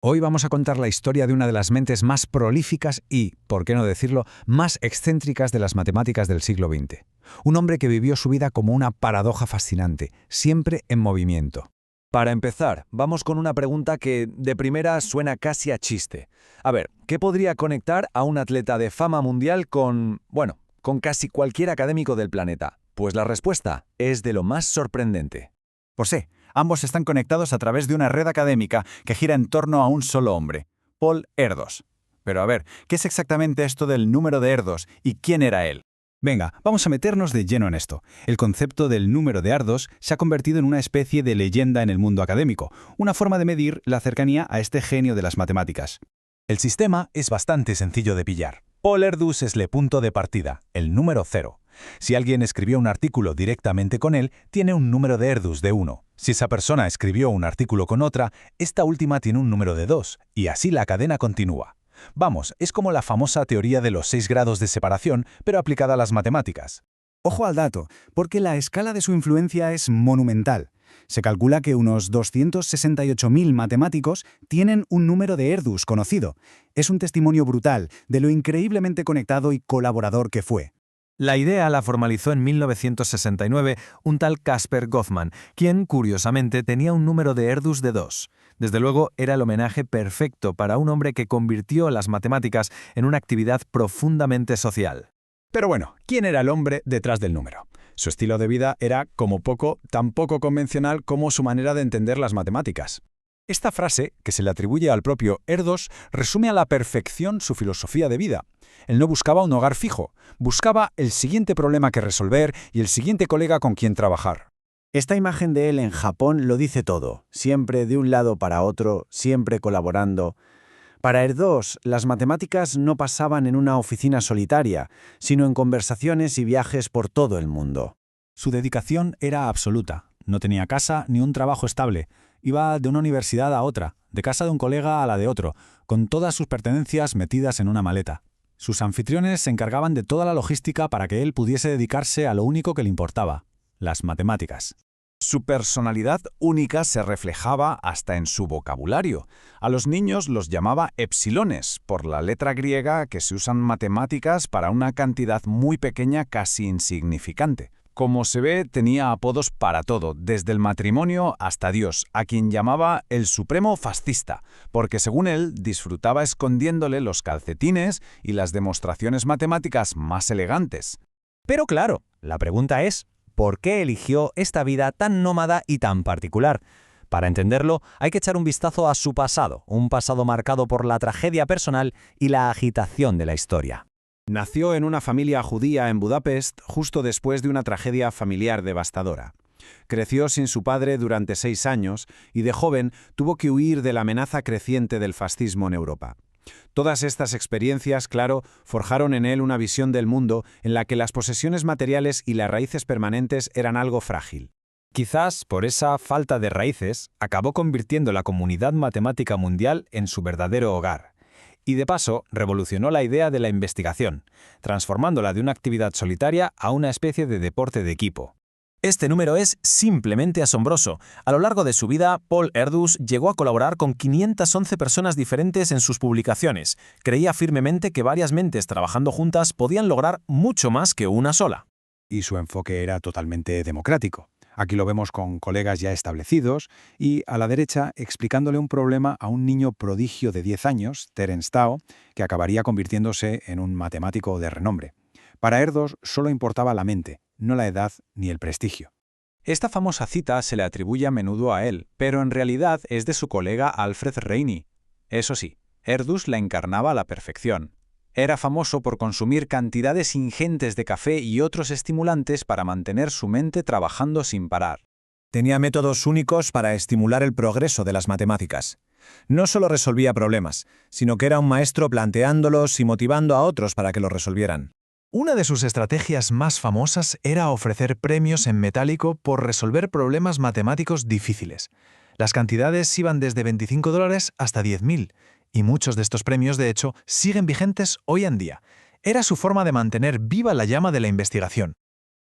Hoy vamos a contar la historia de una de las mentes más prolíficas y, por qué no decirlo, más excéntricas de las matemáticas del siglo XX. Un hombre que vivió su vida como una paradoja fascinante, siempre en movimiento. Para empezar, vamos con una pregunta que de primera suena casi a chiste. A ver, ¿qué podría conectar a un atleta de fama mundial con casi cualquier académico del planeta? Pues la respuesta es de lo más sorprendente. Pues sí, ambos están conectados a través de una red académica que gira en torno a un solo hombre, Paul Erdős. Pero a ver, ¿qué es exactamente esto del número de Erdős y quién era él? Venga, vamos a meternos de lleno en esto. El concepto del número de Erdős se ha convertido en una especie de leyenda en el mundo académico, una forma de medir la cercanía a este genio de las matemáticas. El sistema es bastante sencillo de pillar. Paul Erdős es el punto de partida, el número 0. Si alguien escribió un artículo directamente con él, tiene un número de Erdős de 1. Si esa persona escribió un artículo con otra, esta última tiene un número de 2, y así la cadena continúa. Vamos, es como la famosa teoría de los 6 grados de separación, pero aplicada a las matemáticas. Ojo al dato, porque la escala de su influencia es monumental. Se calcula que unos 268.000 matemáticos tienen un número de Erdős conocido. Es un testimonio brutal de lo increíblemente conectado y colaborador que fue. La idea la formalizó en 1969 un tal Caspar Goffman, quien, curiosamente, tenía un número de Erdős de 2. Desde luego, era el homenaje perfecto para un hombre que convirtió las matemáticas en una actividad profundamente social. Pero bueno, ¿quién era el hombre detrás del número? Su estilo de vida era, como poco, tan poco convencional como su manera de entender las matemáticas. Esta frase, que se le atribuye al propio Erdős, resume a la perfección su filosofía de vida. Él no buscaba un hogar fijo, buscaba el siguiente problema que resolver y el siguiente colega con quien trabajar. Esta imagen de él en Japón lo dice todo, siempre de un lado para otro, siempre colaborando. Para Erdős, las matemáticas no pasaban en una oficina solitaria, sino en conversaciones y viajes por todo el mundo. Su dedicación era absoluta. No tenía casa ni un trabajo estable. Iba de una universidad a otra, de casa de un colega a la de otro, con todas sus pertenencias metidas en una maleta. Sus anfitriones se encargaban de toda la logística para que él pudiese dedicarse a lo único que le importaba, las matemáticas. Su personalidad única se reflejaba hasta en su vocabulario. A los niños los llamaba epsilones, por la letra griega que se usan matemáticas para una cantidad muy pequeña, casi insignificante. Como se ve, tenía apodos para todo, desde el matrimonio hasta Dios, a quien llamaba el supremo fascista, porque según él disfrutaba escondiéndole los calcetines y las demostraciones matemáticas más elegantes. Pero claro, la pregunta es, ¿por qué eligió esta vida tan nómada y tan particular? Para entenderlo, hay que echar un vistazo a su pasado, un pasado marcado por la tragedia personal y la agitación de la historia. Nació en una familia judía en Budapest justo después de una tragedia familiar devastadora. Creció sin su padre durante 6 años y de joven tuvo que huir de la amenaza creciente del fascismo en Europa. Todas estas experiencias, claro, forjaron en él una visión del mundo en la que las posesiones materiales y las raíces permanentes eran algo frágil. Quizás por esa falta de raíces acabó convirtiendo la comunidad matemática mundial en su verdadero hogar. Y de paso, revolucionó la idea de la investigación, transformándola de una actividad solitaria a una especie de deporte de equipo. Este número es simplemente asombroso. A lo largo de su vida, Paul Erdős llegó a colaborar con 511 personas diferentes en sus publicaciones. Creía firmemente que varias mentes trabajando juntas podían lograr mucho más que una sola. Y su enfoque era totalmente democrático. Aquí lo vemos con colegas ya establecidos y a la derecha explicándole un problema a un niño prodigio de 10 años, Terence Tao, que acabaría convirtiéndose en un matemático de renombre. Para Erdős solo importaba la mente, no la edad ni el prestigio. Esta famosa cita se le atribuye a menudo a él, pero en realidad es de su colega Alfred Reiney. Eso sí, Erdős la encarnaba a la perfección. Era famoso por consumir cantidades ingentes de café y otros estimulantes para mantener su mente trabajando sin parar. Tenía métodos únicos para estimular el progreso de las matemáticas. No solo resolvía problemas, sino que era un maestro planteándolos y motivando a otros para que los resolvieran. Una de sus estrategias más famosas era ofrecer premios en metálico por resolver problemas matemáticos difíciles. Las cantidades iban desde $25 hasta 10.000, y muchos de estos premios, de hecho, siguen vigentes hoy en día. Era su forma de mantener viva la llama de la investigación.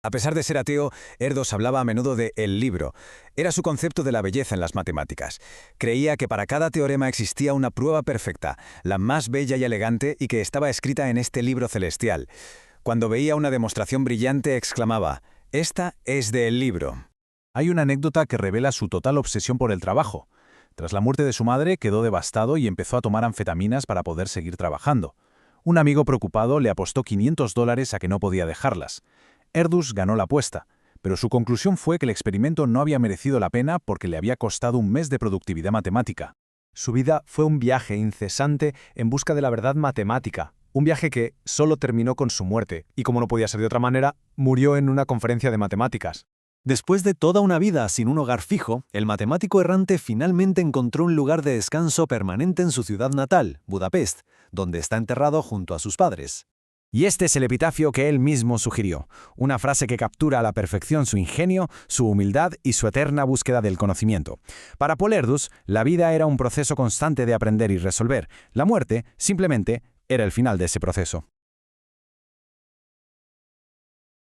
A pesar de ser ateo, Erdős hablaba a menudo de el libro. Era su concepto de la belleza en las matemáticas. Creía que para cada teorema existía una prueba perfecta, la más bella y elegante, y que estaba escrita en este libro celestial. Cuando veía una demostración brillante, exclamaba: «Esta es del libro». Hay una anécdota que revela su total obsesión por el trabajo. Tras la muerte de su madre, quedó devastado y empezó a tomar anfetaminas para poder seguir trabajando. Un amigo preocupado le apostó $500 a que no podía dejarlas. Erdős ganó la apuesta, pero su conclusión fue que el experimento no había merecido la pena porque le había costado un mes de productividad matemática. Su vida fue un viaje incesante en busca de la verdad matemática, un viaje que solo terminó con su muerte, y como no podía ser de otra manera, murió en una conferencia de matemáticas. Después de toda una vida sin un hogar fijo, el matemático errante finalmente encontró un lugar de descanso permanente en su ciudad natal, Budapest, donde está enterrado junto a sus padres. Y este es el epitafio que él mismo sugirió, una frase que captura a la perfección su ingenio, su humildad y su eterna búsqueda del conocimiento. Para Paul Erdős, la vida era un proceso constante de aprender y resolver. La muerte, simplemente, era el final de ese proceso.